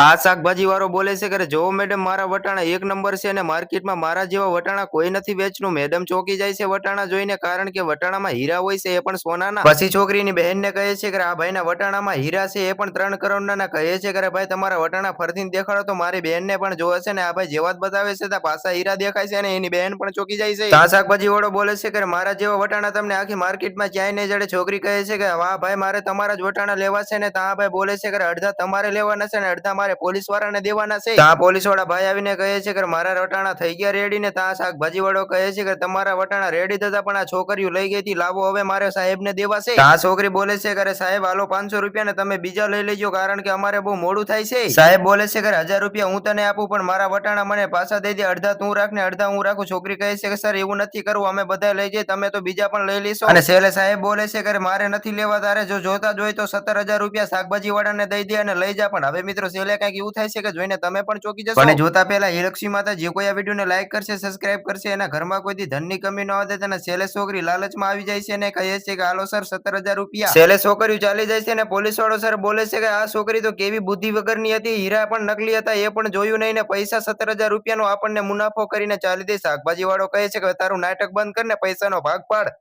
આ શાકભાજી વાળો બોલે છે કે જો મેડમ મારા વટાણા એક નંબર છે અને માર્કેટમાં મારા જેવા વટાણા કોઈ નથી વેચનું. મેડમ ચોકી જાય છે વટાણા જોઈને, કારણ કે વટાણામાં હીરા હોય છે, એ પણ સોનાના. પછી છોકરીની બહેનને કહે છે કે આ ભાઈના વટાણામાં હીરા છે, એ પણ 3 કરોડના. કહે છે કે ભાઈ તમારા વટાણા ફરથી દેખાડો તો મારી બહેનને પણ જોવે છે ને આ ભાઈ જેવા જ બતાવે છે ત્યાં પાછા હીરા દેખાય છે અને એની બહેન પણ ચોકી જાય છે. આ શાકભાજી વાળો બોલે છે કે મારા જેવા વટાણા તમને આખી માર્કેટમાં ક્યાંય નહીં જડે. છોકરી કહે છે કે વાહ ભાઈ મારે તમારા જ વટાણા લેવા છે ને તા ભાઈ બોલે છે કે અડધા તમારે લેવાના છે ને અડધા મારે પોલીસ વાળાને દેવાના છે. તા પોલીસ વાળા ભાઈ આવીને કહે છે કે મારા વટાણા થઈ ગયા રેડી ને તા શાકભાજી વાળો કહે છે કે તમારા વટાણા રેડી થતા પણ આ છોકરીઓ લઈ ગઈ હતી, લાવો હવે મારે સાહેબને દેવા છે. તા છોકરી બોલે છે કે સાહેબ હાલો 500 રૂપિયા ને તમે બીજા લઈ લેજો, કારણ કે અમારે બહુ મોડું થાય છે. સાહેબ બોલે છે કે 1000 રૂપિયા હું તને આપું પણ મારા વટાણા મને પાછા દઈ દે, અડધા તું રાખ ને અડધા હું રાખું. છોકરી કહે છે કે સર એવું નથી કરવું, અમે બધા લઈ જઈએ, તમે તો બીજા પણ લઈ લેશો. અને છેલ્લે સાહેબ બોલે છે કે મારે નથી લેવા, તારે જો જોતા જ હોય તો 17,000 રૂપિયા શાકભાજી વાળાને દઈ દે અને લઈ જા. પણ હવે મિત્રો છેલ્લે કઈક એવું થાય છે કે જોઈને તમે પણ ચોકી જશો. અને જોતા પહેલા હે લક્ષ્મી માતા જે કોઈ આ વિડીયોને લાઈક કરશે, સબસ્ક્રાઇબ કરશે, એના ઘરમાં કોઈ દી ધનની કમી ન આવે તેના છેલ્લે છોકરી લાલચમાં આવી જાય છે અને કહે છે કે હાલો સર 17,000 રૂપિયા. છેલ્લે છોકરીઓ ચાલી જાય છે અને પોલીસ વાળો સર બોલે છે કે આ છોકરી તો કેવી બુદ્ધિ વગરની હતી, હીરા પણ નકલી હતા એ પણ જોયું નહીં ને પૈસા 17,000 રૂપિયાનો આપણને મુનાફો કરીને ચાલી દે. શાકભાજી વાળો કહે છે કે તારું નાટક બંધ કર ને પૈસાનો ભાગ પાડ.